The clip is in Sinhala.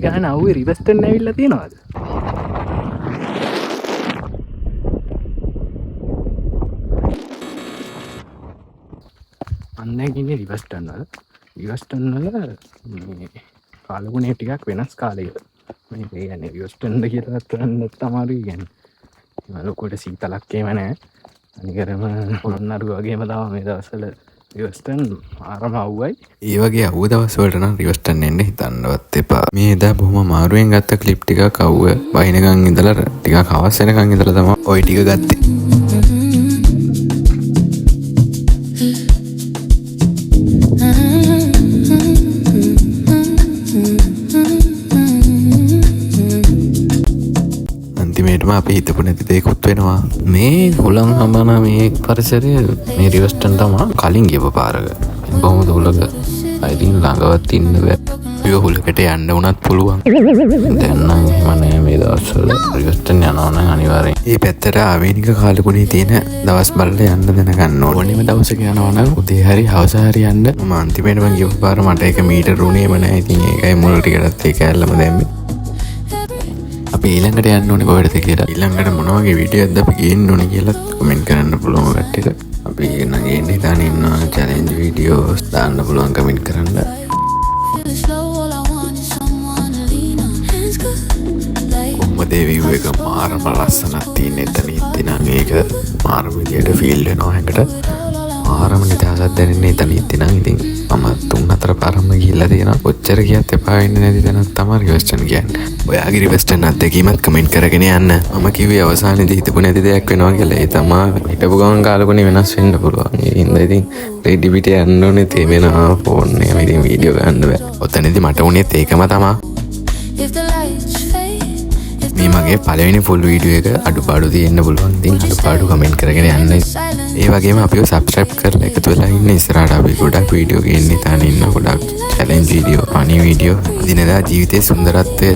ගහන අවුවේ රිවර්ස්ටර්න් ඇවිල්ලා තියෙනවද? අන්න ඉන්නේ රිවර්ස්ටර්න් වල. රිවර්ස්ටර්න් වල මේ කාලගුණය ටිකක් වෙනස් කාලයක. මේ කියන්නේ රිවර්ස්ටර්න් කියලා කරන්න තමයි කියන්නේ. ලොකුවට සීතලක් එහෙම නැහැ. අනිකරම පොළොන්නරුව වගේම තමයි මේ දවස්වල රිවර්ස්ටර්න් ආරම අවුවයි. ඒ වගේ අවුව දවස් වලට නම් රිවර්ස්ටර්න් එන්න හිතන්නවත් එපා. මේ එදා බොහොම අමාරුවෙන් ගත්ත ක්ලිප් ටිකක් අවුව වහිනකන් ඉඳලා ටිකක් හවස් වෙනකන් ඉඳලා තමයි ওই ටික ගත්තේ. අපි හිතපු නැති දෙයක්ත් වෙනවා. මේ හුලං හඹන මේ පරිසරය මේ රිවර්ස්ටර්න් තමයි කලින් ගියපු පාරක. බොහොම දුලක අයිතින් ළඟවත් ඉන්න බෑ. ඒ හුලකට යන්න උනත් පුළුවන්. දැන් නම් එහෙම නෑ මේ දවස්වල රිවර්ස්ටර්න් යනවා නම් අනිවාර්යෙන්. මේ පැත්තට ආවේනික කාලගුණේ තියෙන දවස් බලලා යන්න දැනගන්න ඕනේ. ඕනෙම දවසක යනවා නම් උදේ හරි හවස හරි යන්න. මම අන්තිමේටම ගියපු පාර මට 1 මීටර රුණේම නෑ. ඉතින් ඒකයි මුල් ටිකටත් ඒක ඇල්ලම දැම්මේ. අපි ඊළඟට යන්න ඕනේ කොහෙටද කියලා. ඊළඟට මොන වගේ වීඩියෝක්ද අපි ගේන්න ඕනේ කියලා කමෙන්ට් කරන්න පුළුවන් කට්ටියට. අපි නගින්න දාන ඉන්නවා චැලෙන්ජ් වීඩියෝස් දාන්න පුළුවන් කමෙන්ට් කරන්න. කොහොමද ඒ view එක මාරම ලස්සනක් තියෙන එතන ඉතින් ඒක මාරම විදියට ෆීල් වෙනවා හැකට. මාරම නිදහසක් දැනෙන්නේ එතන ඉතින් ඉතින් මම 3-4 පාරම ගිහිල්ලා තියෙනවා. කොච්චර ගියත් එපා වෙන්නේ නැති තැනක් තමයි රිවර්ස්ටර්න් කියන්නේ. ඔයාගේ රිවර්ස්ටර්න් අත්දැකීමත් කමෙන්ට් කරගෙන යන්න. මම කිව්වේ අවසානයේදී හිතපු නැති දෙයක් වෙනවා කියලා. ඒ තමයි හිටපු ගමන් කාලෙකනේ වෙනස් වෙන්න පුළුවන්. ඒ හින්දා ඉතින් රෙඩි පිට යන්න ඕනේ තේමෙනවා ෆෝන් එකම ඉතින් වීඩියෝ ගන්න බෑ. ඔතනදී මට උනේත් ඒකම තමයි. මේ මගේ පළවෙනි ෆුල් වීඩියෝ එක අඩුපාඩු තියෙන්න පුළුවන්. ඉතින් අඩුපාඩු කමෙන්ට් කරගෙන යන්න. ඒ වගේම අපිව සබ්ස්ක්‍රයිබ් කරලා එකතු වෙලා ඉන්න. ඉස්සරහට අපි ගොඩක් වීඩියෝ ගේන්න ඉතින් ඉන්න ගොඩක් චැලෙන්ජ් වීඩියෝ, ෆනි වීඩියෝ, දිනදා ජීවිතයේ සුන්දරත්වය